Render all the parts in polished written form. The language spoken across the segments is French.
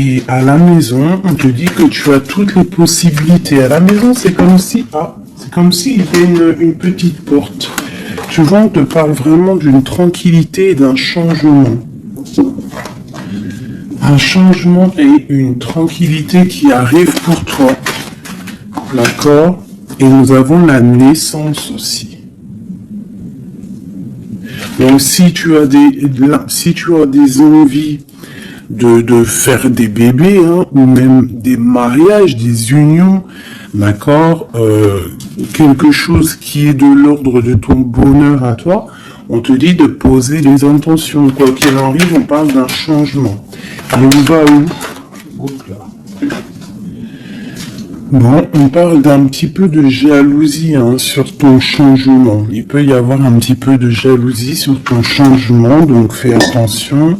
Et à la maison, on te dit que tu as toutes les possibilités. À la maison, c'est comme si, il y a une petite porte. Tu vois, on te parle vraiment d'une tranquillité et d'un changement. Un changement et une tranquillité qui arrive pour toi. D'accord? Et nous avons la naissance aussi. Donc si tu as des envies de faire des bébés, hein, ou même des mariages, des unions, d'accord, quelque chose qui est de l'ordre de ton bonheur à toi, on te dit de poser les intentions. Quoi qu'il arrive, on parle d'un changement. Et on va où? Oups là. Bon, on parle d'un petit peu de jalousie, hein, sur ton changement. Il peut y avoir un petit peu de jalousie sur ton changement, donc fais attention.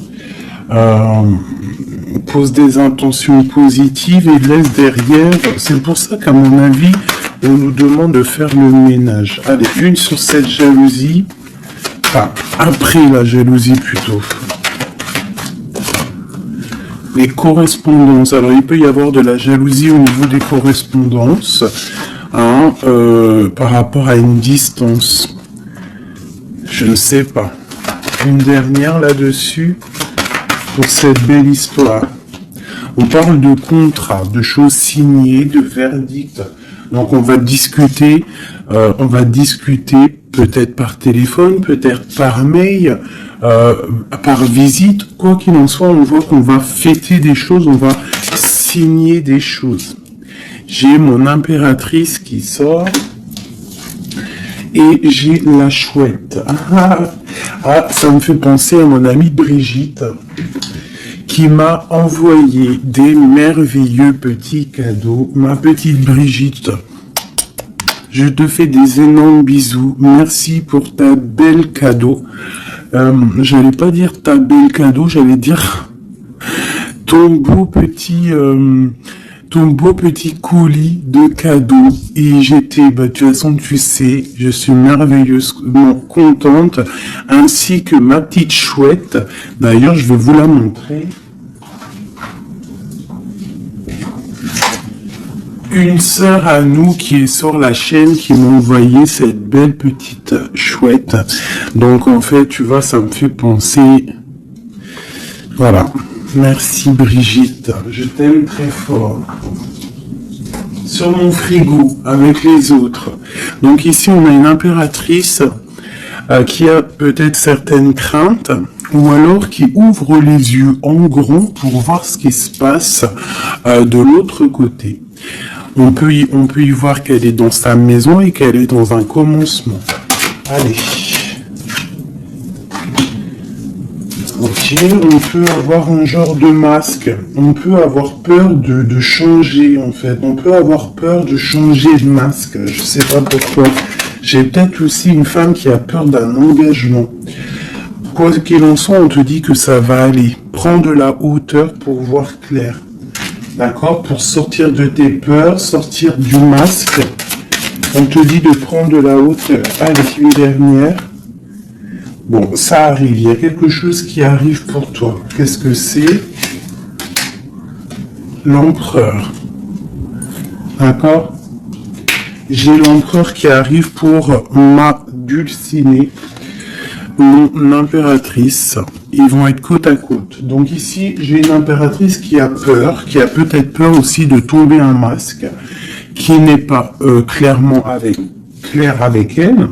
Pose des intentions positives et laisse derrière. C'est pour ça qu'à mon avis, on nous demande de faire le ménage. Allez, une sur cette jalousie. Enfin, après la jalousie plutôt. Les correspondances. Alors, il peut y avoir de la jalousie au niveau des correspondances, hein, par rapport à une distance. Je ne sais pas. Une dernière là-dessus pour cette belle histoire. On parle de contrat, de choses signées, de verdicts. Donc, on va discuter peut-être par téléphone, peut-être par mail, par visite. Quoi qu'il en soit, on voit qu'on va fêter des choses, on va signer des choses. J'ai mon impératrice qui sort et j'ai la chouette. Ça me fait penser à mon amie Brigitte qui m'a envoyé des merveilleux petits cadeaux. Ma petite Brigitte, je te fais des énormes bisous. Merci pour ta belle cadeau. J'allais pas dire ta belle cadeau, j'allais dire ton beau petit colis de cadeaux. Et j'étais, de toute façon, tu sais, je suis merveilleusement contente, ainsi que ma petite chouette. D'ailleurs, je vais vous la montrer. Une sœur à nous qui est sur la chaîne qui m'a envoyé cette belle petite chouette. Donc en fait, tu vois, ça me fait penser. Voilà. Merci Brigitte. Je t'aime très fort. Sur mon frigo, avec les autres. Donc ici, on a une impératrice qui a peut-être certaines craintes, ou alors qui ouvre les yeux en grand pour voir ce qui se passe de l'autre côté. On peut y voir qu'elle est dans sa maison et qu'elle est dans un commencement. Allez. Ok, on peut avoir un genre de masque. On peut avoir peur de changer, en fait. On peut avoir peur de changer de masque. Je sais pas pourquoi. J'ai peut-être aussi une femme qui a peur d'un engagement. Quoi qu'il en soit, on te dit que ça va aller. Prends de la hauteur pour voir clair. D'accord? Pour sortir de tes peurs, sortir du masque, on te dit de prendre de la hauteur. Allez, une dernière. Bon, ça arrive. Il y a quelque chose qui arrive pour toi. Qu'est-ce que c'est? L'empereur. D'accord? J'ai l'empereur qui arrive pour ma dulcinée, mon impératrice. Ils vont être côte à côte. Donc ici, j'ai une impératrice qui a peur, qui a peut-être peur aussi de tomber un masque, qui n'est pas clair avec elle.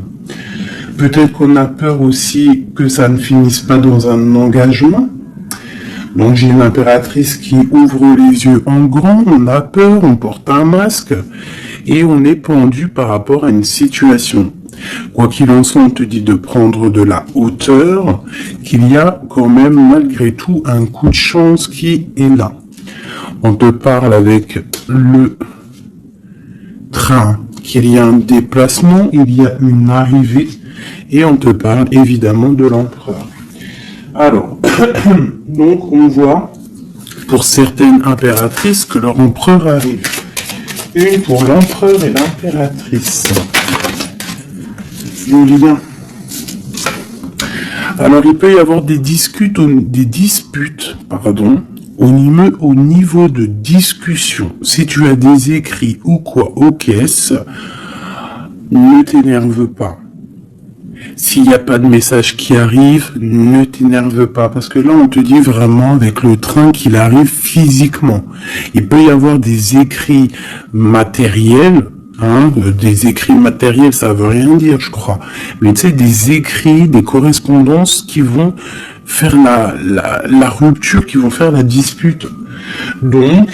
Peut-être qu'on a peur aussi que ça ne finisse pas dans un engagement. Donc j'ai une impératrice qui ouvre les yeux en grand, on a peur, on porte un masque, et on est pendu par rapport à une situation. Quoi qu'il en soit, on te dit de prendre de la hauteur, qu'il y a quand même malgré tout un coup de chance qui est là. On te parle avec le train, qu'il y a un déplacement, il y a une arrivée, et on te parle évidemment de l'empereur. Alors, donc on voit pour certaines impératrices que leur empereur arrive. Une pour l'empereur et l'impératrice. Julien. Alors il peut y avoir des disputes Au niveau de discussion, si tu as des écrits ou quoi aux caisses, ne t'énerve pas. S'il n'y a pas de message qui arrive, ne t'énerve pas. Parce que là, on te dit vraiment avec le train qu'il arrive physiquement. Il peut y avoir des écrits matériels. Des écrits matériels, ça veut rien dire, je crois. Mais tu sais, des écrits, des correspondances qui vont faire la rupture, qui vont faire la dispute. Donc,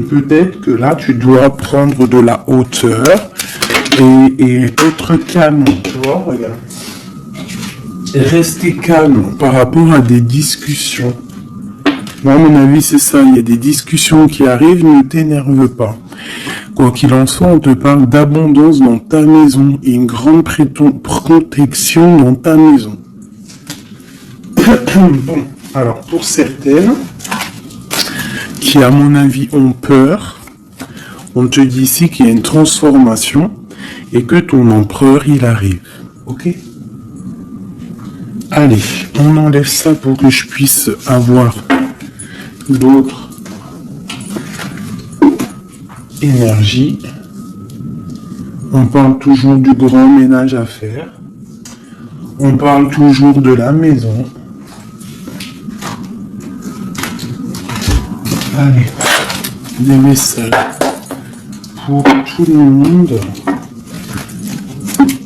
peut-être que là, tu dois prendre de la hauteur et être calme, tu vois, regarde. Et rester calme par rapport à des discussions. Moi, à mon avis, c'est ça. Il y a des discussions qui arrivent, ne t'énerve pas. Quoi qu'il en soit, on te parle d'abondance dans ta maison et une grande protection dans ta maison. Bon, alors pour certaines qui, à mon avis, ont peur, on te dit ici qu'il y a une transformation et que ton empereur, il arrive. Ok ? Allez, on enlève ça pour que je puisse avoir d'autres énergies. On parle toujours du grand ménage à faire. On parle toujours de la maison. Allez, des messages pour tout le monde,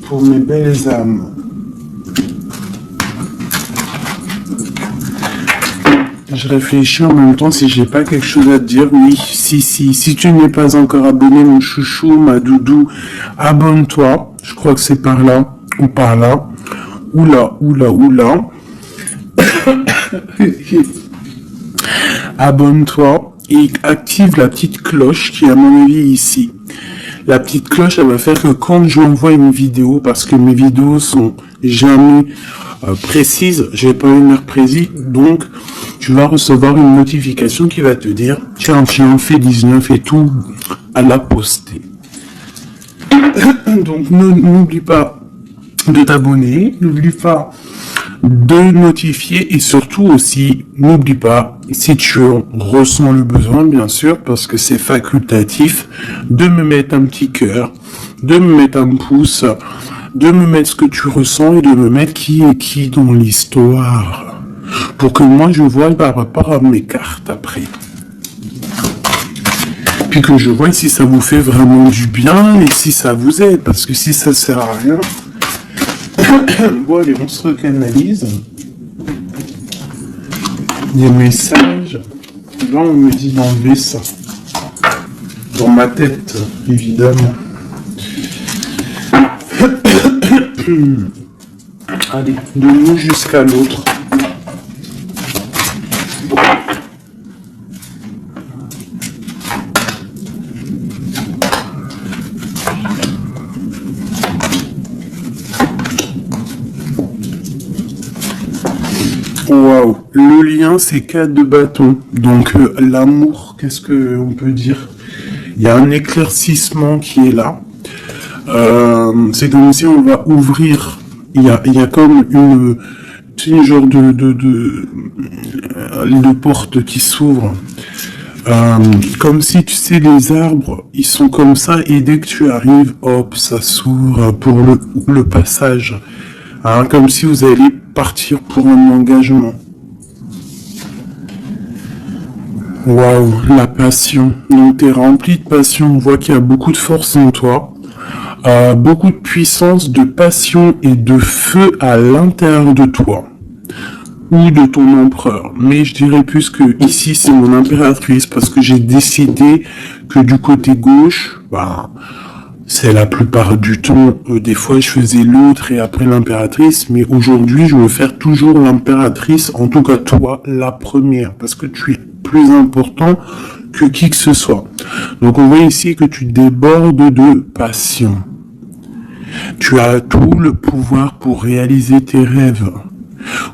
pour mes belles âmes. Je réfléchis en même temps si j'ai pas quelque chose à te dire. Oui, si tu n'es pas encore abonné, mon chouchou, ma doudou, abonne-toi. Je crois que c'est par là ou par là. Oula. Abonne-toi et active la petite cloche qui est à mon avis ici. La petite cloche, elle va faire que quand je envoie une vidéo, parce que mes vidéos sont jamais précises, j'ai pas une heure précise, donc tu vas recevoir une notification qui va te dire tiens, j'ai en fait 19 et tout à la poster. Donc n'oublie pas de t'abonner, n'oublie pas de notifier et surtout aussi, n'oublie pas, si tu ressens le besoin, bien sûr, parce que c'est facultatif, de me mettre un petit cœur, de me mettre un pouce, de me mettre ce que tu ressens et de me mettre qui est qui dans l'histoire. Pour que moi je vois par rapport à mes cartes après. Puis que je vois si ça vous fait vraiment du bien et si ça vous aide, parce que si ça sert à rien... Bon, allez, on se recanalise. Des messages. Là, on me dit d'enlever ça. Dans ma tête, évidemment. Allez, de l'un jusqu'à l'autre. Waouh, le lien c'est 4 de bâton. Donc l'amour, qu'est-ce que on peut dire? Il y a un éclaircissement qui est là. C'est comme si on va ouvrir. Il y a comme une genre de porte qui s'ouvre. Comme si tu sais les arbres, ils sont comme ça et dès que tu arrives, hop, ça s'ouvre pour le passage. Comme si vous alliez partir pour un engagement. Waouh, la passion. Donc tu es rempli de passion, on voit qu'il y a beaucoup de force en toi. Beaucoup de puissance, de passion et de feu à l'intérieur de toi. Ou de ton empereur. Mais je dirais plus que ici c'est mon impératrice parce que j'ai décidé que du côté gauche, c'est la plupart du temps, des fois je faisais l'autre et après l'impératrice, mais aujourd'hui je veux faire toujours l'impératrice, en tout cas toi, la première, parce que tu es plus important que qui que ce soit. Donc on voit ici que tu débordes de passion. Tu as tout le pouvoir pour réaliser tes rêves,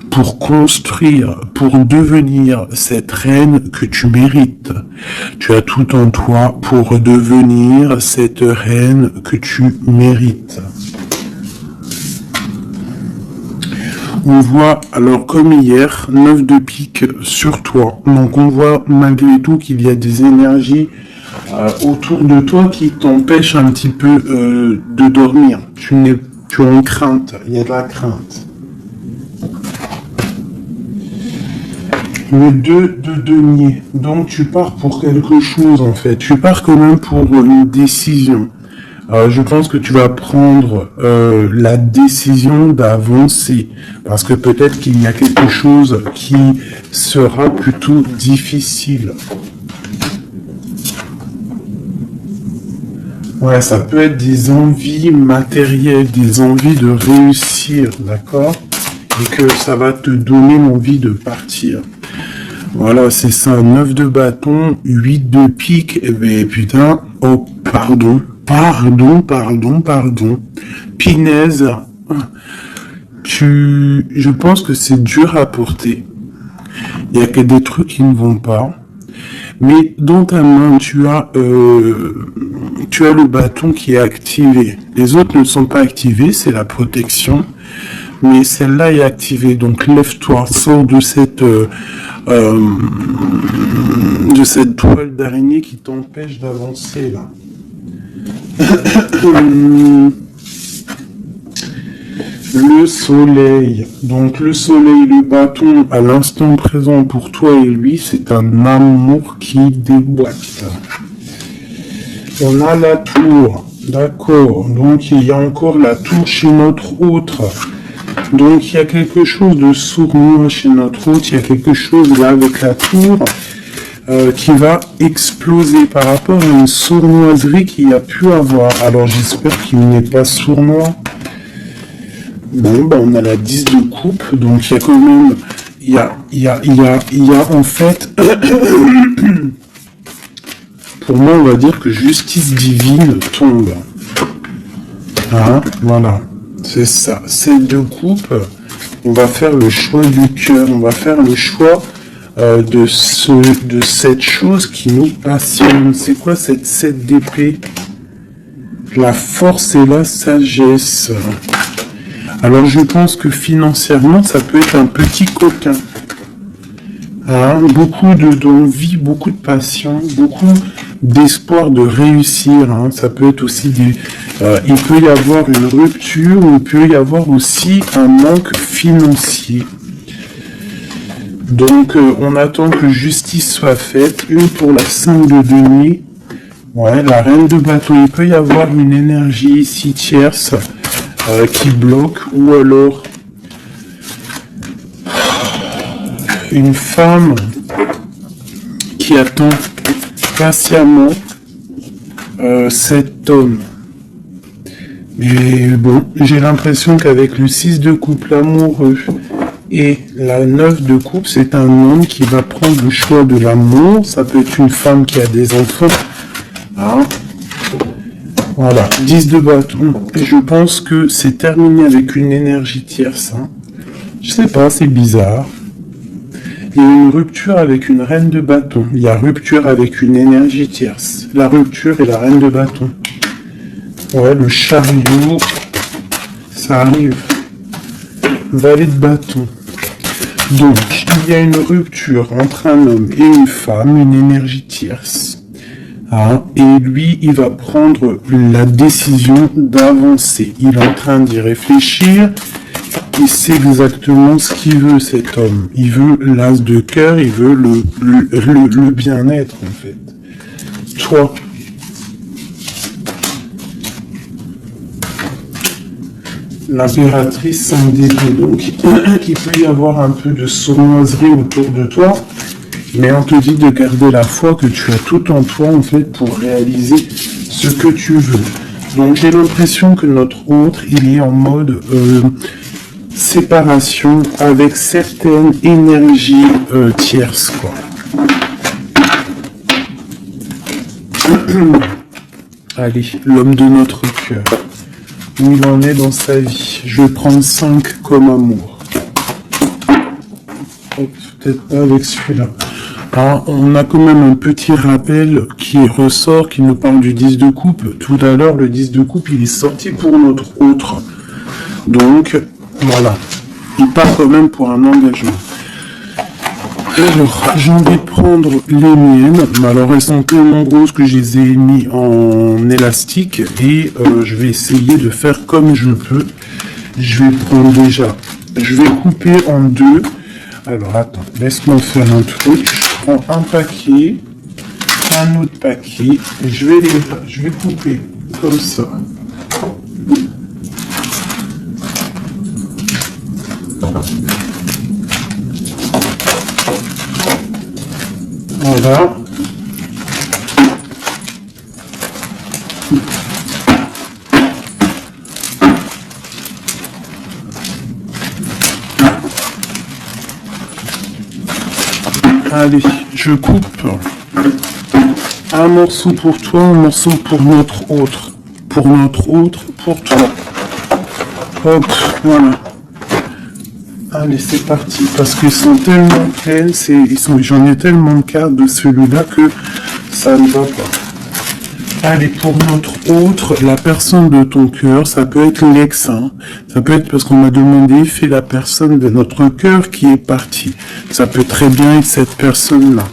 pour construire, pour devenir cette reine que tu mérites. Tu as tout en toi pour devenir cette reine que tu mérites. on voit, alors comme hier, 9 de pique sur toi. Donc on voit malgré tout qu'il y a des énergies autour de toi qui t'empêchent un petit peu de dormir. Tu es en crainte, il y a de la crainte. Le 2 de denier. Donc tu pars pour quelque chose en fait. Tu pars quand même pour une décision. Je pense que tu vas prendre la décision d'avancer. Parce que peut-être qu'il y a quelque chose qui sera plutôt difficile. Ouais, ça peut être des envies matérielles, des envies de réussir, d'accord? Et que ça va te donner l'envie de partir. Voilà, c'est ça, 9 de bâton, 8 de pique, et ben putain, oh, pardon, Pinaise, je pense que c'est dur à porter. Il y a que des trucs qui ne vont pas. Mais dans ta main, tu as le bâton qui est activé. Les autres ne sont pas activés, c'est la protection. Mais celle-là est activée. Donc lève-toi, sors de cette toile d'araignée qui t'empêche d'avancer là. Le soleil. Donc le soleil, le bâton, à l'instant présent pour toi et lui, c'est un amour qui déboîte. On a la tour. D'accord. Donc il y a encore la tour chez notre autre. Donc il y a quelque chose de sournois chez notre autre. Il y a quelque chose là avec la tour qui va exploser par rapport à une sournoiserie qu'il y a pu avoir. Alors j'espère qu'il n'est pas sournois. Bon, ben on a la 10 de coupe, donc il y a quand même, il y a en fait, pour moi on va dire que justice divine tombe. Hein, voilà, c'est ça, c'est de coupe, on va faire le choix du cœur, on va faire le choix de cette chose qui nous passionne. C'est quoi cette 7 d'épée? La force et la sagesse. Alors je pense que financièrement, ça peut être un petit coquin. Hein, beaucoup d'envie, beaucoup de passion, beaucoup d'espoir de réussir. Hein. Ça peut être aussi il peut y avoir une rupture, il peut y avoir aussi un manque financier. Donc on attend que justice soit faite. Une pour la 5 de denier. Ouais, la reine de bâton. Il peut y avoir une énergie ici tierce. Qui bloque, ou alors une femme qui attend patiemment cet homme. Mais bon, j'ai l'impression qu'avec le 6 de coupe, l'amoureux, et la 9 de coupe, c'est un homme qui va prendre le choix de l'amour. Ça peut être une femme qui a des enfants. Hein? Voilà, 10 de bâton. Et je pense que c'est terminé avec une énergie tierce. Hein. Je sais pas, c'est bizarre. Il y a une rupture avec une reine de bâton. Il y a rupture avec une énergie tierce. La rupture et la reine de bâton. Ouais, le chariot. Ça arrive. Valet de bâton. Donc, il y a une rupture entre un homme et une femme, une énergie tierce. Hein, et lui, il va prendre la décision d'avancer. Il est en train d'y réfléchir. Il sait exactement ce qu'il veut, cet homme. Il veut l'as de cœur, il veut le bien-être, en fait. Toi. L'impératrice sans d'épée. Donc, il peut y avoir un peu de sournoiserie autour de toi. Mais on te dit de garder la foi, que tu as tout en toi, en fait, pour réaliser ce que tu veux. Donc, j'ai l'impression que notre autre, il est en mode séparation avec certaines énergies tierces, quoi. Allez, l'homme de notre cœur. Où il en est dans sa vie. Je vais prendre 5 comme amour. Oh, peut-être pas avec celui-là. Alors, on a quand même un petit rappel qui ressort, qui nous parle du 10 de coupe. Tout à l'heure, le 10 de coupe, il est sorti pour notre autre. Donc, voilà. il part quand même pour un engagement. Alors, j'ai envie de prendre les miennes, mais alors elles sont tellement grosses que je les ai mis en élastique et je vais essayer de faire comme je peux. Je vais prendre déjà, je vais couper en deux. Alors attends, laisse-moi faire un truc. Je prends un paquet, un autre paquet, et je vais couper comme ça. Voilà. Allez, je coupe un morceau pour toi, un morceau pour notre autre. Pour notre autre, pour toi. Hop, voilà. Allez, c'est parti. Parce qu'ils sont tellement pleines, j'en ai tellement de cartes de celui-là que ça ne va pas. Allez, pour notre autre, la personne de ton cœur, ça peut être l'ex, hein. Ça peut être parce qu'on m'a demandé, fais la personne de notre cœur qui est partie. Ça peut très bien être cette personne-là.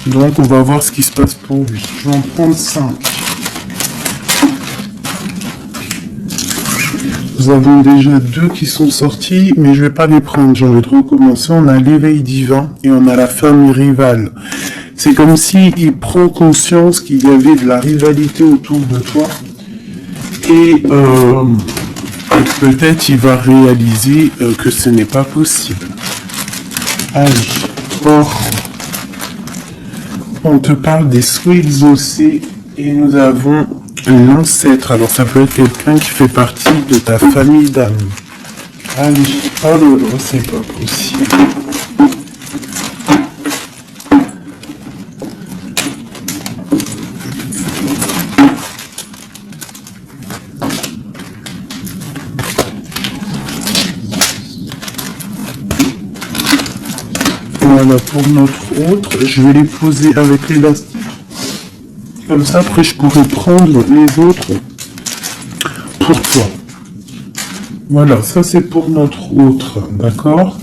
Donc, on va voir ce qui se passe pour lui. Je vais en prendre 5. Nous avons déjà 2 qui sont sortis, mais je vais pas les prendre. J'ai envie de recommencer. On a l'éveil divin et on a la famille rivale. C'est comme si il prend conscience qu'il y avait de la rivalité autour de toi. Et peut-être il va réaliser que ce n'est pas possible. Allez, on te parle des souhaits exaucés et nous avons l'ancêtre. Alors ça peut être quelqu'un qui fait partie de ta famille d'âme. Allez, oh là, c'est pas possible. Voilà, pour notre autre, je vais les poser avec l'élastique. Comme ça, après, je pourrai prendre les autres pour toi. Voilà, ça c'est pour notre autre, d'accord?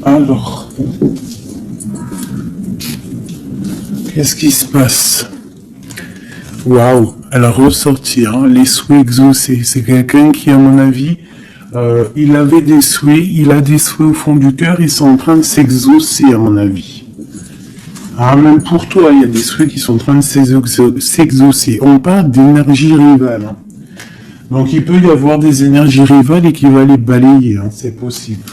Alors, qu'est-ce qui se passe? Waouh, elle a ressorti, hein, les souhaits exaucés. C'est quelqu'un qui, à mon avis, il avait des souhaits, il a des souhaits au fond du cœur, ils sont en train de s'exaucer, à mon avis. Ah, même pour toi, il y a des souhaits qui sont en train de s'exaucer. On parle d'énergie rivale. Hein. Donc, il peut y avoir des énergies rivales et qui va les balayer, hein, c'est possible.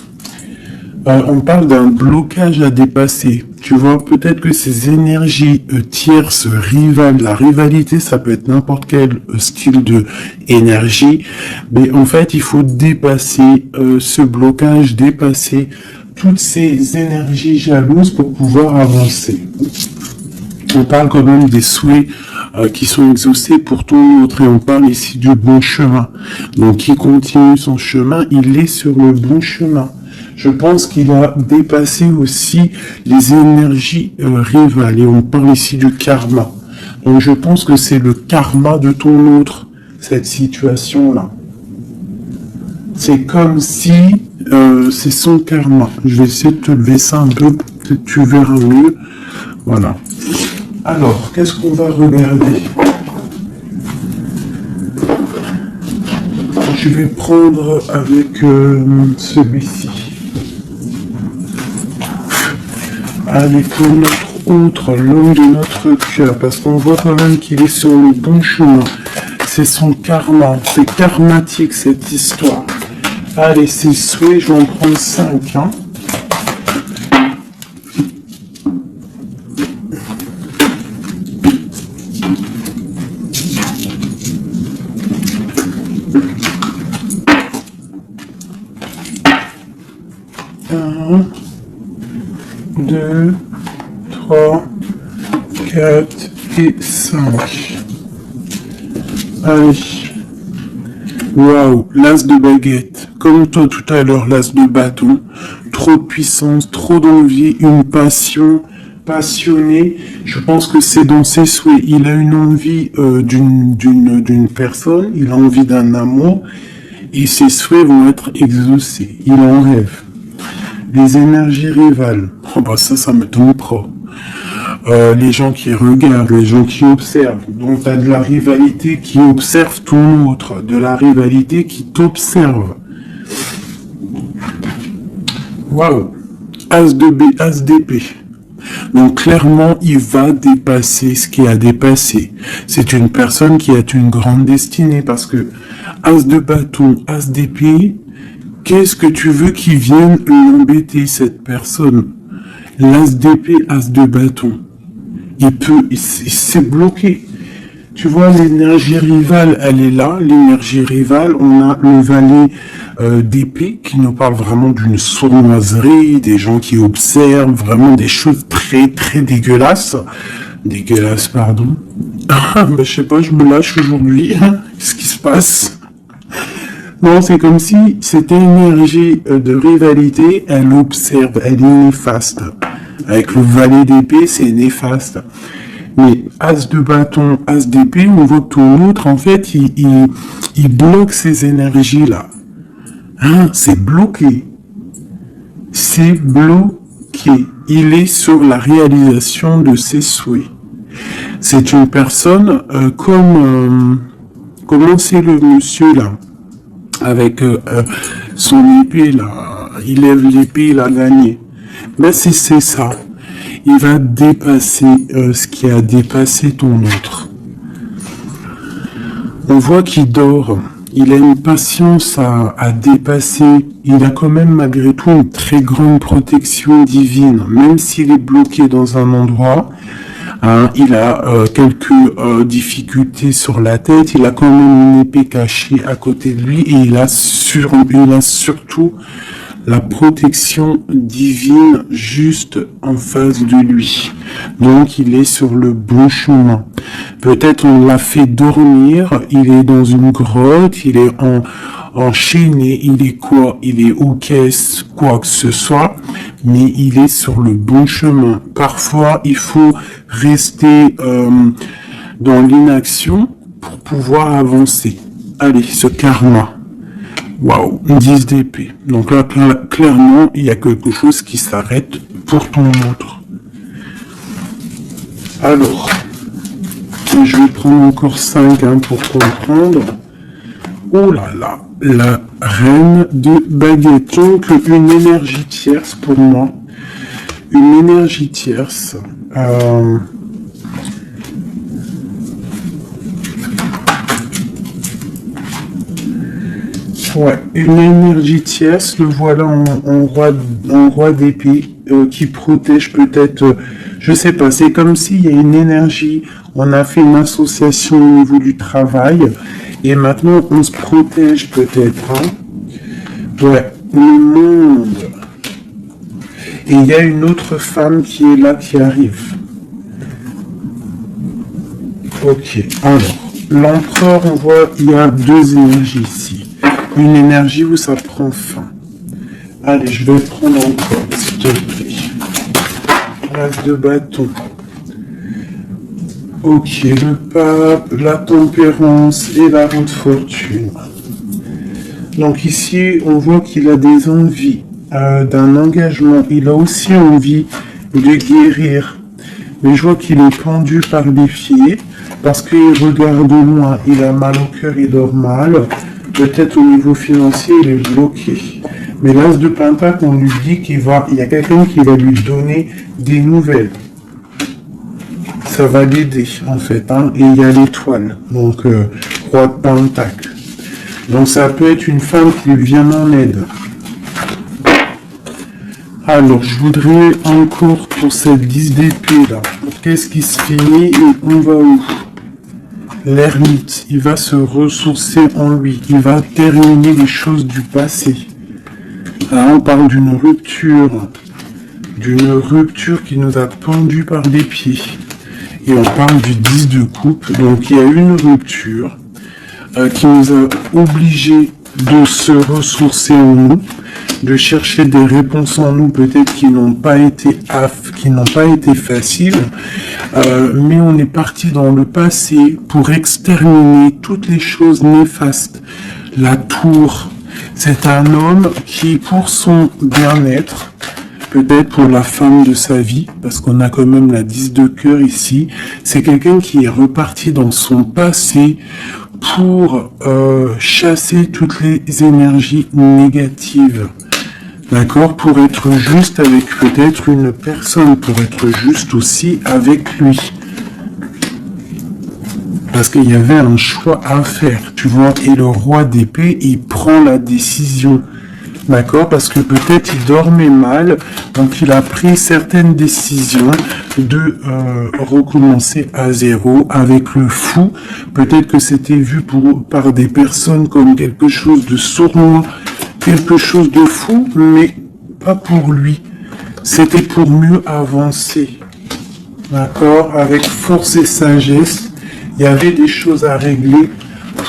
On parle d'un blocage à dépasser. Tu vois, peut-être que ces énergies tierces, rivales, la rivalité, ça peut être n'importe quel style de énergie, mais en fait, il faut dépasser ce blocage, dépasser toutes ces énergies jalouses pour pouvoir avancer. On parle quand même des souhaits qui sont exaucés pour ton autre, et on parle ici du bon chemin. Donc, il continue son chemin, il est sur le bon chemin. Je pense qu'il a dépassé aussi les énergies rivales, et on parle ici du karma. Donc je pense que c'est le karma de ton autre, cette situation-là. C'est comme si c'est son karma. Je vais essayer de te lever ça un peu pour que tu verras mieux. Voilà. Alors, qu'est-ce qu'on va regarder? Je vais prendre avec celui-ci. Allez, pour notre autre, l'homme de notre cœur, parce qu'on voit quand même qu'il est sur le bon chemin. C'est son karma, c'est karmatique cette histoire. Allez, c'est souhait, je vais en prendre 5. Hein. Un, 2, 3, 4 et 5. Allez. Waouh, l'as de baguette. Comme toi tout à l'heure, l'as de bâton. Trop de puissance, trop d'envie, une passion passionné. Je pense que c'est dans ses souhaits. Il a une envie d'une personne, il a envie d'un amour, et ses souhaits vont être exaucés. Il en rêve. Les énergies rivales. Oh bah ça m'étonne pas. Les gens qui regardent, les gens qui observent. Donc, tu as de la rivalité qui observe ton autre, de la rivalité qui t'observe. Waouh! As de B, As d'épée. Donc, clairement, il va dépasser ce qui a dépassé. C'est une personne qui a une grande destinée parce que As de bâton, As d'épée, qu'est-ce que tu veux qu'il vienne l'embêter, cette personne? L'As d'épée, As de bâton. Il s'est bloqué. Tu vois, l'énergie rivale, elle est là. L'énergie rivale, on a le valet d'épée qui nous parle vraiment d'une sournoiserie, des gens qui observent vraiment des choses très, très dégueulasses. Dégueulasses, pardon. Je sais pas, je me lâche aujourd'hui. Qu'est-ce qui se passe? Non, c'est comme si cette énergie de rivalité, elle observe, elle est néfaste. Avec le valet d'épée, c'est néfaste. Mais As de bâton, As d'épée, on voit que ton autre, en fait, il bloque ces énergies-là. Hein, c'est bloqué. C'est bloqué. Il est sur la réalisation de ses souhaits. C'est une personne comment c'est le monsieur là, avec son épée là, il lève l'épée, il a gagné. Ben c'est ça. Il va dépasser ce qui a dépassé ton autre. On voit qu'il dort. Il a une patience à dépasser. Il a quand même malgré tout une très grande protection divine. Même s'il est bloqué dans un endroit, hein, il a quelques difficultés sur la tête. Il a quand même une épée cachée à côté de lui. Et il a surtout la protection divine juste en face de lui. Donc il est sur le bon chemin. Peut-être on l'a fait dormir, il est dans une grotte, il est enchaîné, il est quoi? Il est aux caisses, quoi que ce soit, mais il est sur le bon chemin. Parfois il faut rester dans l'inaction pour pouvoir avancer. Allez, ce karma. Waouh, 10 d'épée. Donc là, clairement, il y a quelque chose qui s'arrête pour ton autre. Alors, je vais prendre encore 5 pour comprendre. Oh là là, la reine de baguette. Donc, une énergie tierce pour moi. Une énergie tierce. Ouais, une énergie tierce, le voilà en roi d'épée qui protège peut-être, je sais pas, c'est comme s'il y a une énergie, on a fait une association au niveau du travail et maintenant on se protège peut-être. Hein. Ouais, le monde. Et il y a une autre femme qui est là, qui arrive. Ok, alors, l'empereur, on voit, il y a deux énergies ici. Une énergie où ça prend fin. Allez, je vais prendre encore, s'il te plaît. L'as de bâton. Ok, le pape, la tempérance et la roue de fortune. Donc ici, on voit qu'il a des envies d'un engagement. Il a aussi envie de guérir. Mais je vois qu'il est pendu par les pieds parce qu'il regarde loin. Il a mal au cœur, il dort mal. Peut-être au niveau financier, il est bloqué. Mais l'as de pentacle, on lui dit qu'il y a quelqu'un qui va lui donner des nouvelles. Ça va l'aider, en fait. Hein. Et il y a l'étoile, donc roi de pentacle. Donc ça peut être une femme qui vient en aide. Alors, je voudrais encore pour cette 10 d'épée là. Qu'est-ce qui se finit et on va où? L'ermite, il va se ressourcer en lui, il va terminer les choses du passé. Là, on parle d'une rupture qui nous a pendu par les pieds. Et on parle du 10 de coupe, donc il y a une rupture qui nous a obligés de se ressourcer en nous. de chercher des réponses en nous, peut-être qui n'ont pas été faciles, mais on est parti dans le passé pour exterminer toutes les choses néfastes. La tour, c'est un homme qui, pour son bien-être, peut-être pour la femme de sa vie, parce qu'on a quand même la 10 de cœur ici, c'est quelqu'un qui est reparti dans son passé pour chasser toutes les énergies négatives. D'accord? Pour être juste avec peut-être une personne, pour être juste aussi avec lui. Parce qu'il y avait un choix à faire, tu vois. Et le roi d'épée, il prend la décision. D'accord? Parce que peut-être il dormait mal, donc il a pris certaines décisions de recommencer à zéro avec le fou. Peut-être que c'était vu par des personnes comme quelque chose de sournois, quelque chose de fou, mais pas pour lui. C'était pour mieux avancer. D'accord? Avec force et sagesse, il y avait des choses à régler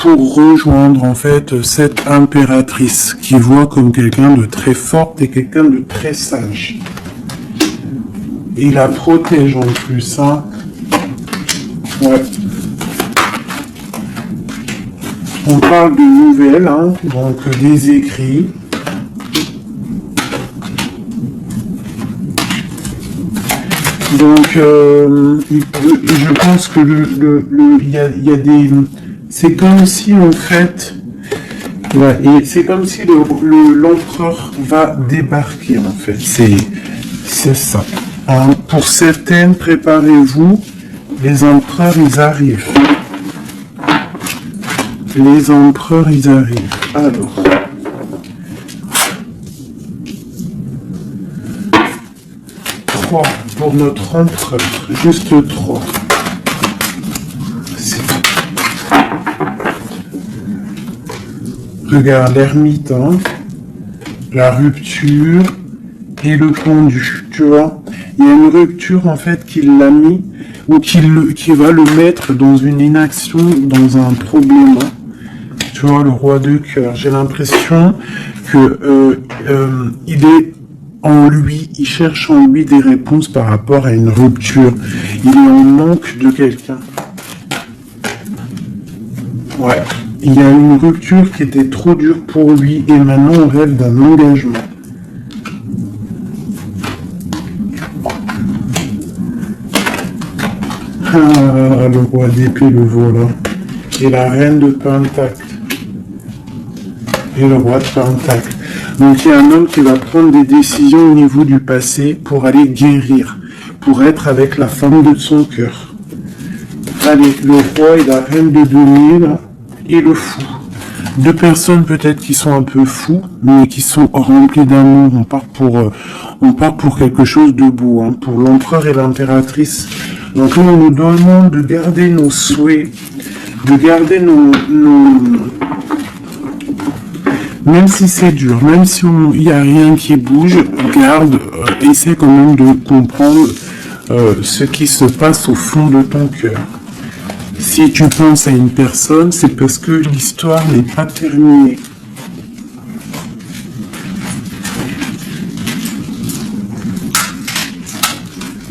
pour rejoindre en fait cette impératrice qui voit comme quelqu'un de très forte et quelqu'un de très sage. Et il la protège en plus, hein. Ouais. On parle de nouvelles, hein, donc des écrits. Donc, je pense que il y a des... C'est comme si, en fait... Ouais, et c'est comme si l'empereur va débarquer, en fait. C'est ça. Hein, pour certaines, préparez-vous. Les empereurs, ils arrivent. Les empereurs, ils arrivent. Alors... pour notre empereur, juste 3. Regarde l'ermite, hein, la rupture et le pendu, tu vois. Il y a une rupture en fait qui l'a mis ou qui va le mettre dans une inaction, dans un problème. Tu vois, le roi de cœur. J'ai l'impression que il est en lui, il cherche en lui des réponses par rapport à une rupture. Il est en manque de quelqu'un. Ouais. Il y a une rupture qui était trop dure pour lui et maintenant on rêve d'un engagement. Ah, le roi d'épée, le voilà. Et la reine de Pentacle. Et le roi de Pentacle. Donc il y a un homme qui va prendre des décisions au niveau du passé pour aller guérir, pour être avec la femme de son cœur. Allez, le roi et la reine de 2000 et le fou. Deux personnes peut-être qui sont un peu fous, mais qui sont remplies d'amour. On part pour quelque chose de beau, hein, pour l'empereur et l'impératrice. Donc là, on nous demande de garder nos souhaits, de garder nos même si c'est dur, même si il n'y a rien qui bouge, garde, essaie quand même de comprendre ce qui se passe au fond de ton cœur. Si tu penses à une personne, c'est parce que l'histoire n'est pas terminée.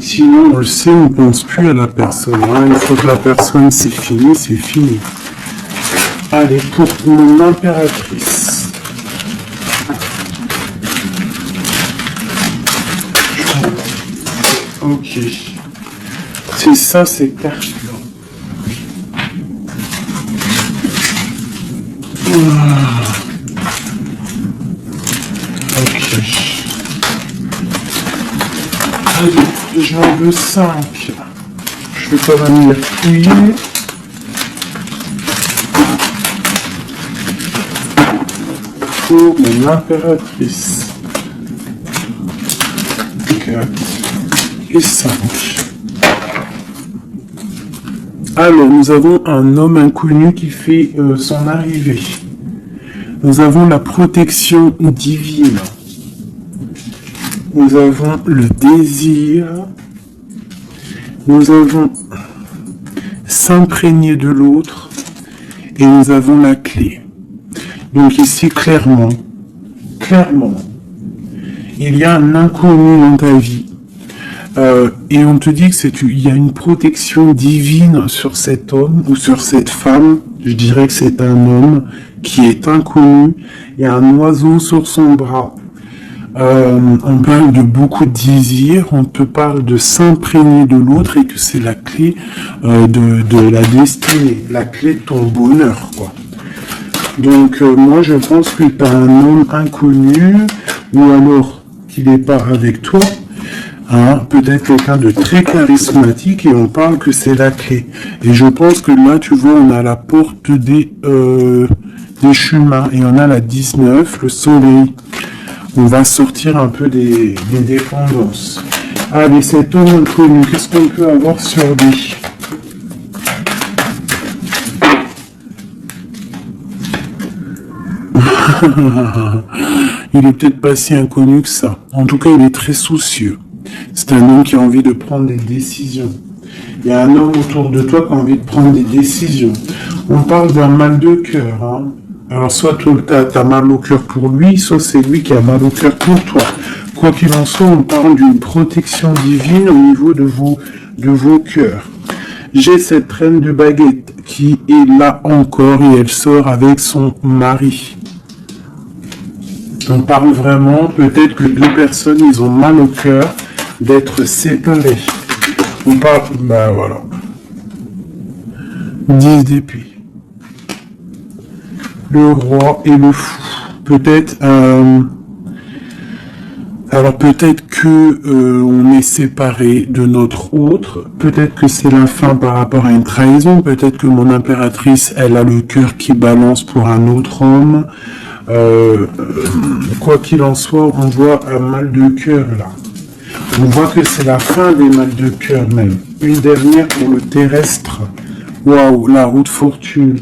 Sinon, on le sait, on ne pense plus à la personne. Hein. Une fois que la personne c'est fini, c'est fini. Allez, pour mon impératrice. Ok. C'est ça, c'est carte. Ok. Allez, j'en veux 5. Je vais quand même les fouiller. Pour mon impératrice. 4 et 5. Alors, nous avons un homme inconnu qui fait son arrivée. Nous avons la protection divine. Nous avons le désir. Nous avons s'imprégner de l'autre. Et nous avons la clé. Donc ici, clairement, il y a un inconnu dans ta vie. Et on te dit que il y a une protection divine sur cet homme ou sur cette femme. Je dirais que c'est un homme qui est inconnu. Il y a un oiseau sur son bras. On parle de beaucoup de désirs. On te parle de s'imprégner de l'autre et que c'est la clé de la destinée, la clé de ton bonheur, quoi. Donc moi je pense que tu as un homme inconnu ou alors qu'il n'est pas avec toi, hein, peut-être quelqu'un de très charismatique et on parle que c'est la clé. Et je pense que là tu vois on a la porte des chemins et on a la 19, le soleil. On va sortir un peu des dépendances. Allez, cet homme inconnu, qu'est-ce qu'on peut avoir sur lui? Il est peut-être pas si inconnu que ça. En tout cas, il est très soucieux. C'est un homme qui a envie de prendre des décisions. Il y a un homme autour de toi qui a envie de prendre des décisions. On parle d'un mal de cœur. Hein. Alors, soit tu as mal au cœur pour lui, soit c'est lui qui a mal au cœur pour toi. Quoi qu'il en soit, on parle d'une protection divine au niveau de vos cœurs. J'ai cette reine de baguette qui est là encore et elle sort avec son mari. On parle vraiment, peut-être que deux personnes, ils ont mal au cœur d'être séparés. On parle, bah voilà. 10 d'épée. Le roi et le fou. Peut-être, alors peut-être que on est séparés de notre autre. Peut-être que c'est la fin par rapport à une trahison. Peut-être que mon impératrice, elle a le cœur qui balance pour un autre homme. Quoi qu'il en soit, on voit un mal de cœur là. On voit que c'est la fin des mal de cœur même. Une dernière pour le terrestre. Waouh, la roue de fortune.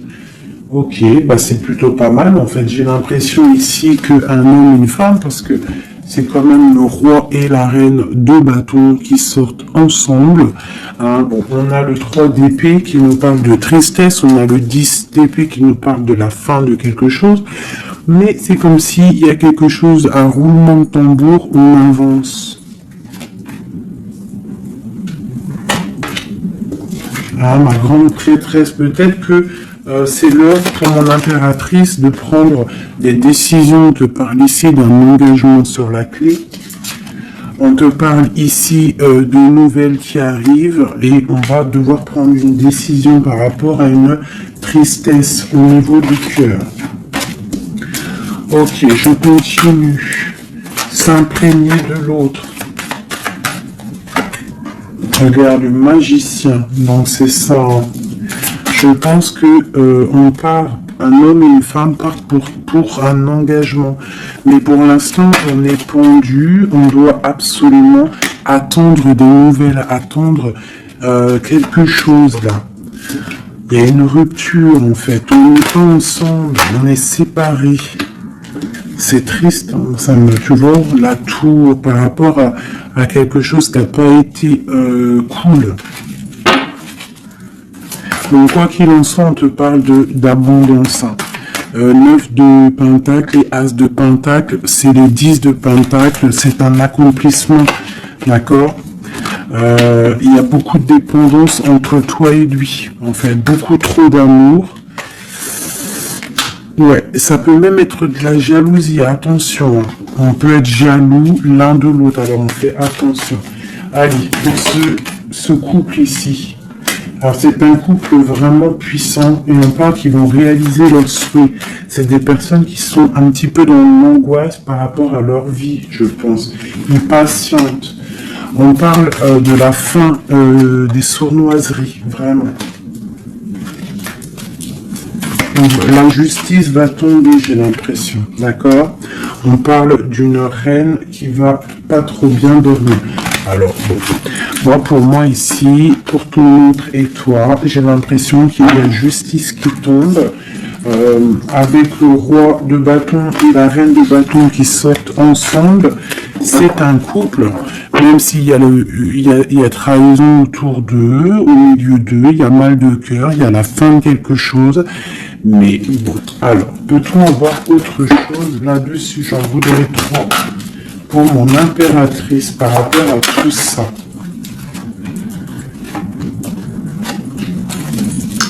Ok, bah c'est plutôt pas mal. En fait, j'ai l'impression ici qu'un homme et une femme, parce que c'est quand même le roi et la reine, deux bâtons qui sortent ensemble. Hein, bon, on a le 3 d'épée qui nous parle de tristesse, on a le 10 d'épée qui nous parle de la fin de quelque chose. Mais c'est comme s'il y a quelque chose, un roulement de tambour, on avance. Ah, ma grande prêtresse, peut-être que c'est l'heure pour mon impératrice de prendre des décisions. On te parle ici d'un engagement sur la clé. On te parle ici de nouvelles qui arrivent et on va devoir prendre une décision par rapport à une tristesse au niveau du cœur. Ok, je continue. S'imprégner de l'autre. Regarde, le magicien. Donc c'est ça. Hein. Je pense que on part, un homme et une femme partent pour un engagement. Mais pour l'instant, on est pendu. On doit absolument attendre des nouvelles, attendre quelque chose là. Il y a une rupture en fait. On n'est pas ensemble, on est séparés. C'est triste, hein. Ça me, tu vois, la tour par rapport à quelque chose qui n'a pas été cool. Donc quoi qu'il en soit, on te parle d'abondance. 9 de pentacle et as de pentacle, c'est les 10 de pentacle, c'est un accomplissement, d'accord. Il y a beaucoup de dépendance entre toi et lui, en fait, beaucoup trop d'amour. Ouais, ça peut même être de la jalousie, attention. On peut être jaloux l'un de l'autre, alors on fait attention. Allez, pour ce couple ici. Alors c'est un couple vraiment puissant et on parle qu'ils vont réaliser leurs souhaits. C'est des personnes qui sont un petit peu dans l'angoisse par rapport à leur vie, je pense. Ils patientent. On parle de la fin des sournoiseries, vraiment. La justice va tomber, j'ai l'impression, d'accord. On parle d'une reine qui va pas trop bien dormir. Alors, bon, moi, pour moi ici, pour tout le monde et toi, j'ai l'impression qu'il y a justice qui tombe, avec le roi de bâton et la reine de bâton qui sortent ensemble. C'est un couple, même s'il y a il y a trahison autour d'eux, au milieu d'eux, il y a mal de cœur, il y a la fin de quelque chose. Mais bon, alors, peut-on avoir autre chose là-dessus? J'en voudrais trop. pour mon impératrice par rapport à tout ça.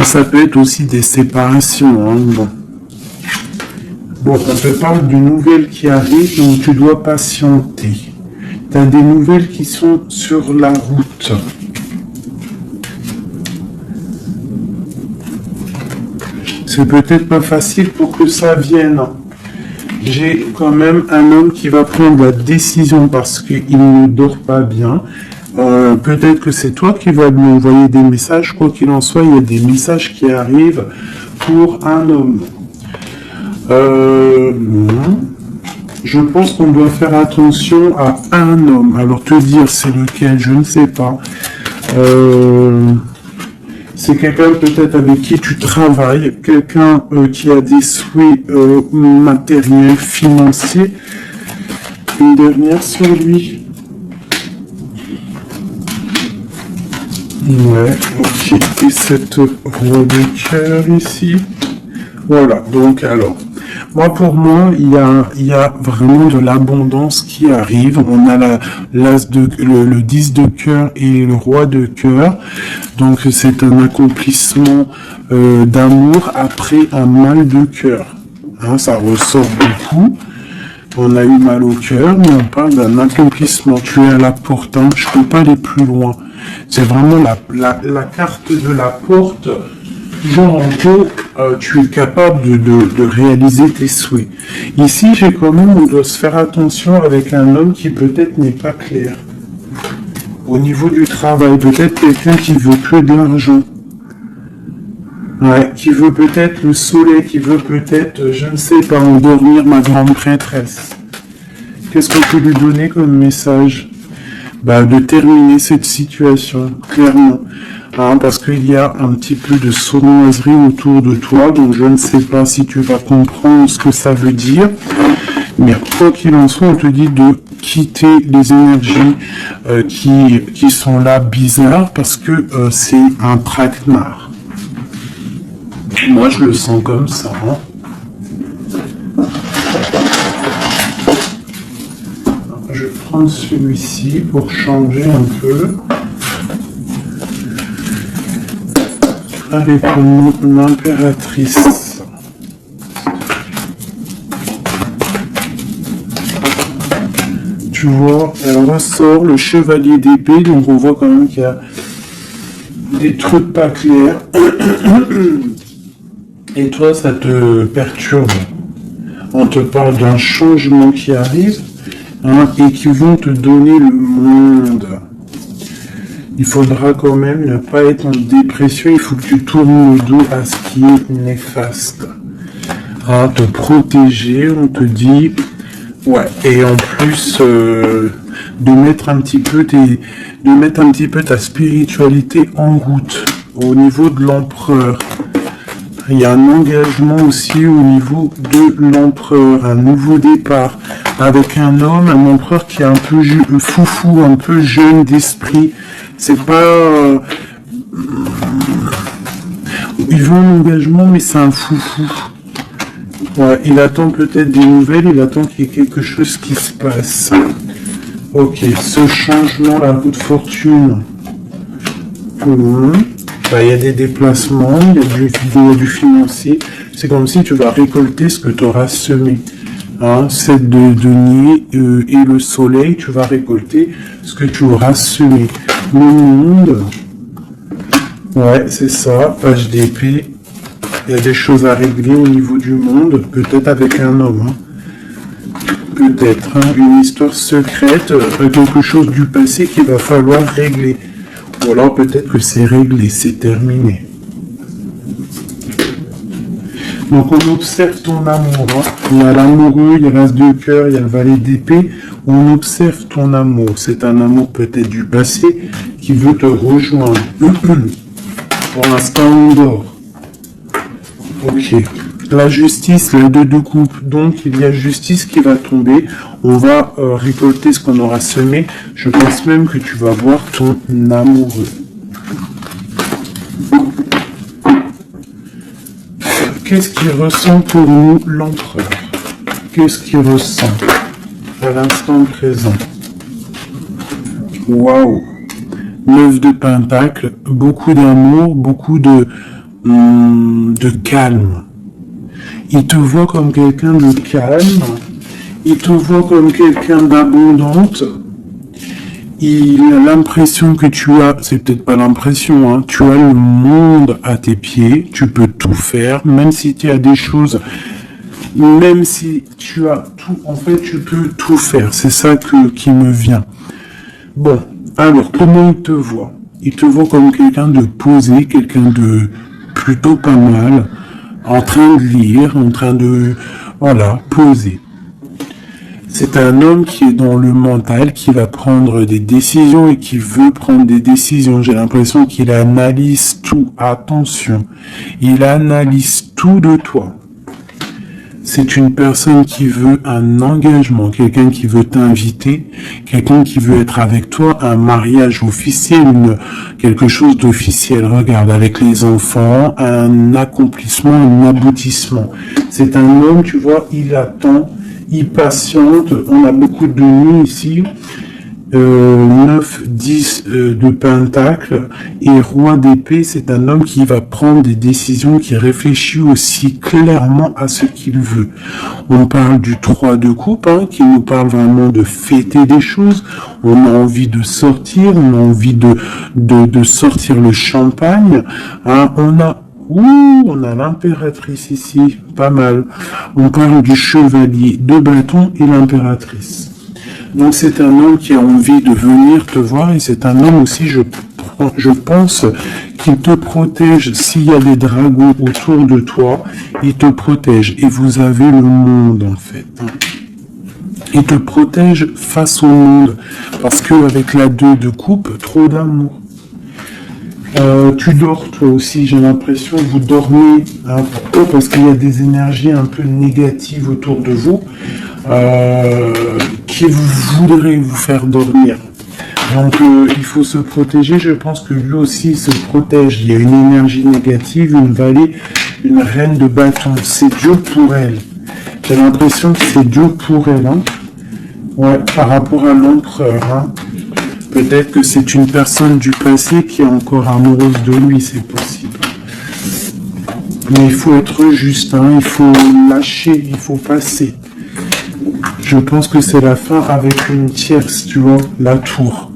Ça peut être aussi des séparations, hein, bon. Bon, on te parle d'une nouvelle qui arrive, donc tu dois patienter. Tu as des nouvelles qui sont sur la route. C'est peut-être pas facile pour que ça vienne. J'ai quand même un homme qui va prendre la décision parce qu'il ne dort pas bien. Peut-être que c'est toi qui vas lui envoyer des messages. Quoi qu'il en soit, il y a des messages qui arrivent pour un homme. Je pense qu'on doit faire attention à un homme. Alors te dire c'est lequel, je ne sais pas. C'est quelqu'un peut-être avec qui tu travailles, quelqu'un qui a des souhaits matériels, financiers. Une dernière sur lui. Ouais, ok. Et cette roi de cœur ici. Voilà, donc alors. Pour moi, il y a vraiment de l'abondance qui arrive. On a le 10 de cœur et le roi de cœur. Donc, c'est un accomplissement d'amour après un mal de cœur. Hein, ça ressort beaucoup. On a eu mal au cœur, mais on parle d'un accomplissement. Tu es à la porte, hein. Je peux pas aller plus loin. C'est vraiment la carte de la porte. Genre, en gros, tu es capable de réaliser tes souhaits. Ici, j'ai quand même, on doit se faire attention avec un homme qui peut-être n'est pas clair. Au niveau du travail, peut-être quelqu'un qui veut que de l'argent. Ouais, qui veut peut-être le soleil, qui veut peut-être, je ne sais pas, endormir ma grande prêtresse. Qu'est-ce qu'on peut lui donner comme message? De terminer cette situation, clairement. Hein, parce qu'il y a un petit peu de sournoiserie autour de toi, donc je ne sais pas si tu vas comprendre ce que ça veut dire. Mais quoi qu'il en soit, on te dit de quitter les énergies qui sont là bizarres, parce que c'est un traquenard. Moi, je le sens comme ça. Hein. Je vais prendre celui-ci pour changer un peu. Avec mon impératrice. Tu vois, elle ressort le chevalier d'épée, donc on voit quand même qu'il y a des trucs pas clairs. Et toi, ça te perturbe. On te parle d'un changement qui arrive, hein, et qui vont te donner le monde. Il faudra quand même ne pas être en dépression, il faut que tu tournes le dos à ce qui est néfaste. Hein, te protéger, on te dit, ouais, et en plus de mettre un petit peu ta spiritualité en route au niveau de l'empereur. Il y a un engagement aussi au niveau de l'empereur, un nouveau départ avec un homme, un empereur qui est un peu foufou, un peu jeune d'esprit. C'est pas... il veut un engagement, mais c'est un foufou. Ouais, il attend peut-être des nouvelles, il attend qu'il y ait quelque chose qui se passe. Ok, ce changement, la roue de fortune. Il y a des déplacements, il y a du financier. C'est comme si tu vas récolter ce que tu auras semé. Hein, c'est de denier et le soleil, tu vas récolter ce que tu auras semé. Le monde, ouais, c'est ça, page d'épée. Il y a des choses à régler au niveau du monde, peut-être avec un homme. Hein. Peut-être, hein, une histoire secrète, quelque chose du passé qu'il va falloir régler. Ou alors peut-être que c'est réglé, c'est terminé. Donc on observe ton amour. Hein. Il y a l'amoureux, il y a l'as de cœur, il y a le valet d'épée. On observe ton amour. C'est un amour peut-être du passé qui veut te rejoindre. Pour l'instant, on dort. Ok. La justice, le 2 de coupe. Donc il y a justice qui va tomber. On va récolter ce qu'on aura semé. Je pense même que tu vas voir ton amoureux. Qu'est-ce qu'il ressent pour nous, l'empereur? Qu'est-ce qu'il ressent? à l'instant présent. Waouh! 9 de Pentacle, beaucoup d'amour, beaucoup de calme. Il te voit comme quelqu'un de calme, il te voit comme quelqu'un d'abondante. Il a l'impression que tu as, c'est peut-être pas l'impression, hein, tu as le monde à tes pieds, tu peux tout faire, même si tu as des choses, même si tu as tout, en fait, tu peux tout faire. C'est ça qui me vient. Bon, alors, comment il te voit? Il te voit comme quelqu'un de posé, quelqu'un de plutôt pas mal, en train de lire, en train de, voilà, poser. C'est un homme qui est dans le mental, qui va prendre des décisions et qui veut prendre des décisions. J'ai l'impression qu'il analyse tout. Attention, il analyse tout de toi. C'est une personne qui veut un engagement, quelqu'un qui veut t'inviter, quelqu'un qui veut être avec toi, un mariage officiel, quelque chose d'officiel. Regarde, avec les enfants, un accomplissement, un aboutissement. C'est un homme, tu vois, il attend, il patiente. On a beaucoup de nuits ici. 9, 10 de Pentacle et Roi d'épée, c'est un homme qui va prendre des décisions, qui réfléchit aussi clairement à ce qu'il veut. On parle du 3 de coupe, hein, qui nous parle vraiment de fêter des choses. On a envie de sortir, on a envie de sortir le champagne. Hein, on a l'impératrice ici, pas mal. On parle du chevalier de bâton et l'impératrice. Donc c'est un homme qui a envie de venir te voir et c'est un homme aussi, je pense, qu'il te protège. S'il y a des dragons autour de toi, il te protège. Et vous avez le monde en fait. Il te protège face au monde. Parce qu'avec la 2 de coupe, trop d'amour. Tu dors toi aussi, j'ai l'impression, vous dormez. Hein, pourquoi? Parce qu'il y a des énergies un peu négatives autour de vous. Qui voudrait vous faire dormir. Donc il faut se protéger. Je pense que lui aussi se protège. Il y a une énergie négative, une vallée, une reine de bâton. C'est dur pour elle. J'ai l'impression que c'est dur pour elle. Hein. Ouais, par rapport à l'empereur. Hein. Peut-être que c'est une personne du passé qui est encore amoureuse de lui, c'est possible. Mais il faut être juste. Hein. Il faut lâcher, il faut passer. Je pense que c'est la fin avec une tierce, tu vois, la tour.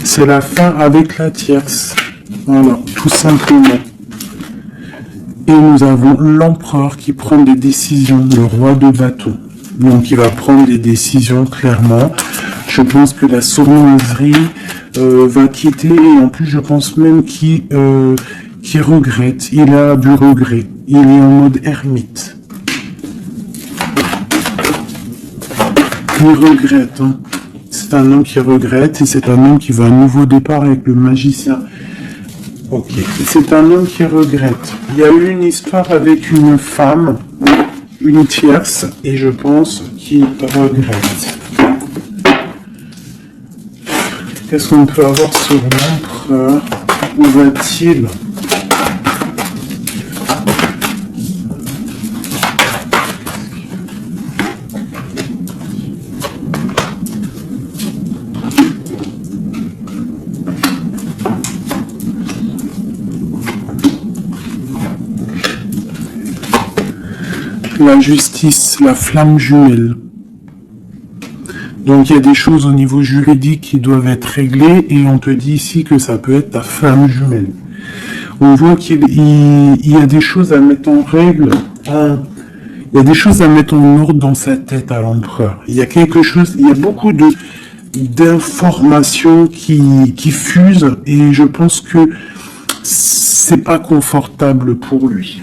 C'est la fin avec la tierce. Voilà, tout simplement. Et nous avons l'empereur qui prend des décisions, le roi de bâton. Donc il va prendre des décisions clairement. Je pense que la sournoiserie va quitter et en plus je pense même qu'il regrette. Il a du regret. Il est en mode ermite. Il regrette, hein. C'est un homme qui regrette et c'est un homme qui veut un nouveau départ avec le magicien. Ok, c'est un homme qui regrette. Il y a eu une histoire avec une femme, une tierce, et je pense qu'il regrette. Qu'est-ce qu'on peut avoir sur l'empereur? Où va-t-il? La justice, la flamme jumelle. Donc il y a des choses au niveau juridique qui doivent être réglées et on te dit ici que ça peut être ta flamme jumelle. On voit qu'il y a des choses à mettre en règle, il y a des choses à mettre en ordre dans sa tête à l'empereur. Il y a quelque chose, il y a beaucoup d'informations qui fusent et je pense que c'est pas confortable pour lui.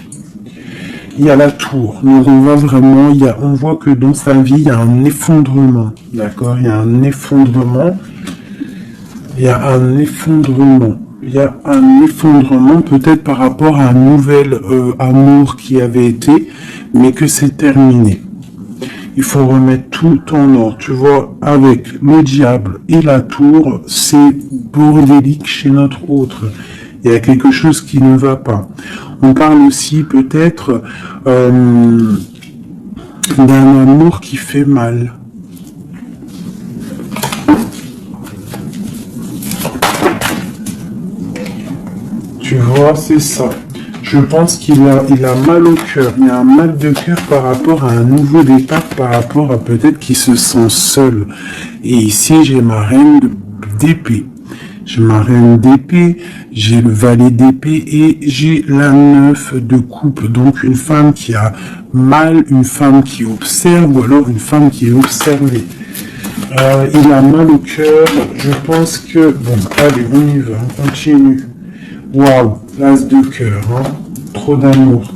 Il y a la tour, donc on voit vraiment, on voit que dans sa vie, il y a un effondrement, d'accord? Il y a un effondrement, peut-être par rapport à un nouvel amour qui avait été, mais que c'est terminé. Il faut remettre tout en ordre, tu vois, avec le diable et la tour, c'est bordélique chez notre autre. Il y a quelque chose qui ne va pas. On parle aussi peut-être d'un amour qui fait mal. Tu vois, c'est ça. Je pense qu'il a mal au cœur. Il a un mal de cœur par rapport à un nouveau départ, par rapport à peut-être qu'il se sent seul. Et ici, j'ai ma reine d'épée. J'ai ma reine d'épée, j'ai le valet d'épée et j'ai la 9 de coupe. Donc une femme qui a mal, une femme qui observe ou alors une femme qui est observée. Il a mal au cœur. Je pense que... Bon, allez, on y va, on continue. Waouh, l'as de cœur, hein. Trop d'amour.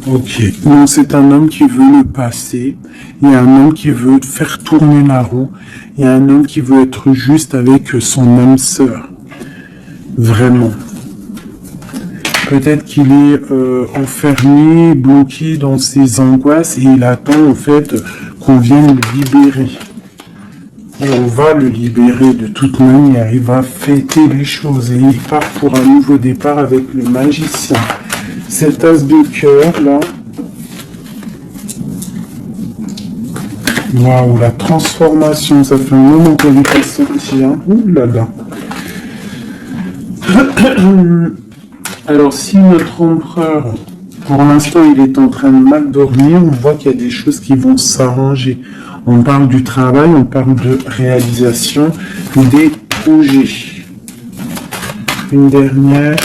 Ok, donc c'est un homme qui veut le passé, il y a un homme qui veut faire tourner la roue, il y a un homme qui veut être juste avec son âme sœur. Vraiment. Peut-être qu'il est enfermé, bloqué dans ses angoisses et il attend en fait qu'on vienne le libérer. Et on va le libérer de toute manière, il va fêter les choses et il part pour un nouveau départ avec le magicien. Cet as de cœur là, waouh, la transformation, ça fait un moment qu'elle n'est pas sortie, hein. Ouh là là. Alors si notre empereur, pour l'instant il est en train de mal dormir, on voit qu'il y a des choses qui vont s'arranger. On parle du travail, on parle de réalisation, des projets. Une dernière.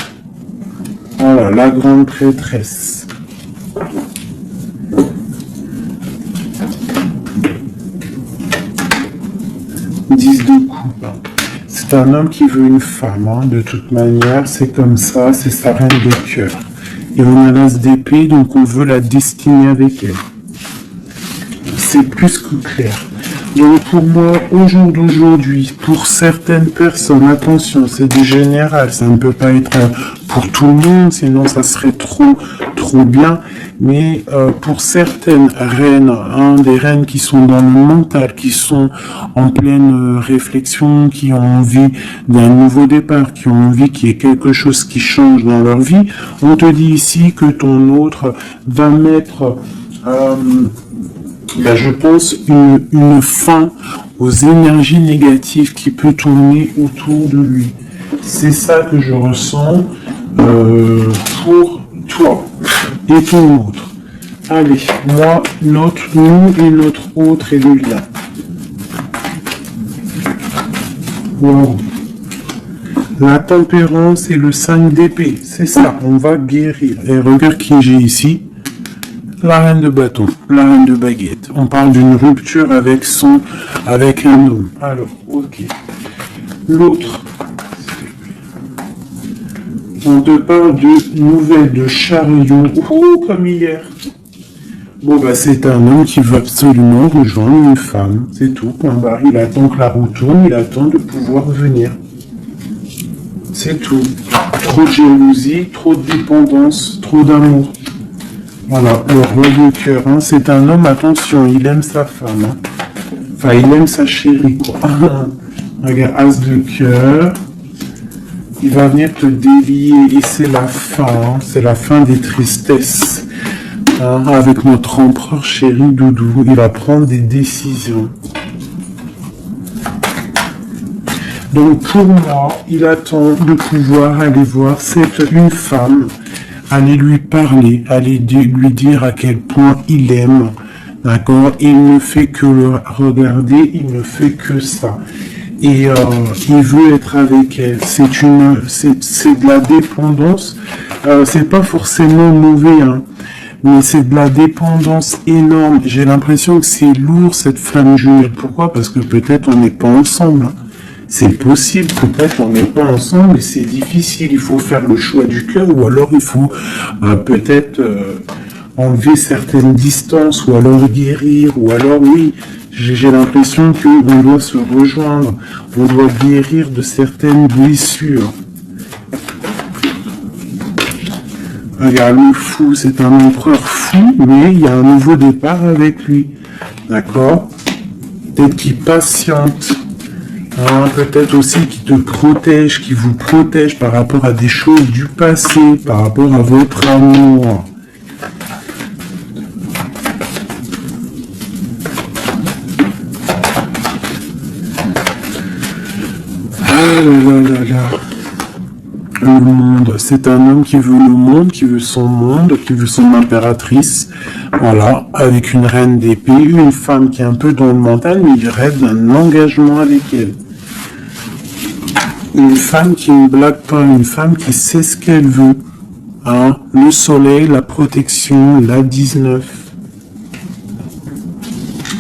Voilà, la grande prêtresse. Dix de coupe. C'est un homme qui veut une femme, hein, de toute manière, c'est comme ça, c'est sa reine de cœur. Et on a l'as d'épée, donc on veut la destiner avec elle. C'est plus que clair. Donc pour moi, au jour d'aujourd'hui, pour certaines personnes, attention, c'est du général, ça ne peut pas être pour tout le monde, sinon ça serait trop bien. Mais pour certaines reines, hein, des reines qui sont dans le mental, qui sont en pleine réflexion, qui ont envie d'un nouveau départ, qui ont envie qu'il y ait quelque chose qui change dans leur vie, on te dit ici que ton autre va mettre... je pense une fin aux énergies négatives qui peut tourner autour de lui. C'est ça que je ressens pour toi et ton autre. Allez, moi, notre nous et notre autre est le lien. Wow. La tempérance et le 5 d'épée, c'est ça, on va guérir. Et regarde qui j'ai ici. La reine de bâton, la reine de baguette. On parle d'une rupture avec un homme. Alors, ok. L'autre. On te parle de nouvelles de chariot. Ouh, comme hier. Bon, c'est un homme qui veut absolument rejoindre une femme. C'est tout, point barre. Il attend que la roue tourne, il attend de pouvoir venir. C'est tout. Trop de jalousie, trop de dépendance, trop d'amour. Voilà, le roi de cœur, hein, c'est un homme, attention, il aime sa femme. Hein. Enfin, il aime sa chérie, quoi. Regarde, as de cœur. Il va venir te délier et c'est la fin, hein, c'est la fin des tristesses. Hein, avec notre empereur chéri Doudou, il va prendre des décisions. Donc pour moi, il attend de pouvoir aller voir cette une femme, aller lui parler, aller lui dire à quel point il aime, d'accord? Il ne fait que le regarder, il ne fait que ça. Et il veut être avec elle. C'est de la dépendance. C'est pas forcément mauvais, hein, mais c'est de la dépendance énorme. J'ai l'impression que c'est lourd cette flamme jumelle. Pourquoi? Parce que peut-être on n'est pas ensemble. Hein. C'est possible, peut-être on n'est pas ensemble et c'est difficile. Il faut faire le choix du cœur ou alors il faut peut-être enlever certaines distances ou alors guérir ou alors oui. J'ai l'impression qu'on doit se rejoindre, on doit guérir de certaines blessures. Regarde, le fou, c'est un empereur fou, mais il y a un nouveau départ avec lui. D'accord? Peut-être qu'il patiente. Hein, peut-être aussi qu'il te protège, qu'il vous protège par rapport à des choses du passé, par rapport à votre amour. c'est un homme qui veut le monde, qui veut son monde, qui veut son impératrice. Voilà, avec une reine d'épée, une femme qui est un peu dans le mental, mais il rêve d'un engagement avec elle. Une femme qui ne blague pas, une femme qui sait ce qu'elle veut. Hein, le soleil, la protection, la 19.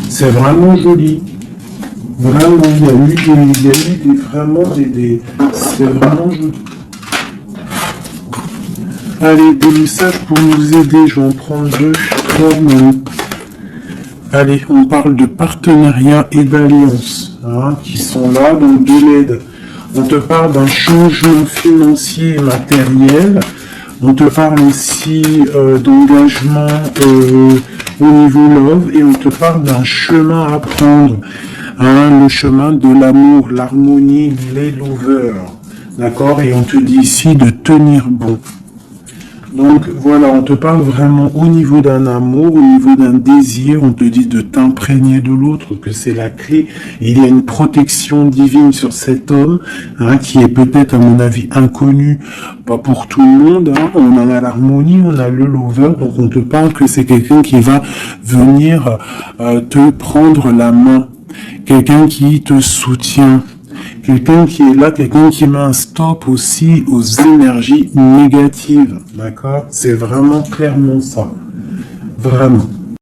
C'est vraiment joli. Vraiment, il y a eu c'est vraiment joli. Allez, des messages pour nous aider, je vais en prendre 2. Allez, on parle de partenariat et d'alliance, hein, qui sont là, donc de l'aide. On te parle d'un changement financier et matériel. On te parle aussi d'engagement au niveau love, et on te parle d'un chemin à prendre, hein, le chemin de l'amour, l'harmonie, les lovers, d'accord? Et on te dit ici de tenir bon. Donc voilà, on te parle vraiment au niveau d'un amour, au niveau d'un désir, on te dit de t'imprégner de l'autre, que c'est la clé. Il y a une protection divine sur cet homme, hein, qui est peut-être à mon avis inconnu, pas pour tout le monde, hein. On en a l'harmonie, on a le lover, donc on te parle que c'est quelqu'un qui va venir te prendre la main, quelqu'un qui te soutient. Quelqu'un qui est là, quelqu'un qui met un stop aussi aux énergies négatives, d'accord? C'est vraiment clairement ça, vraiment.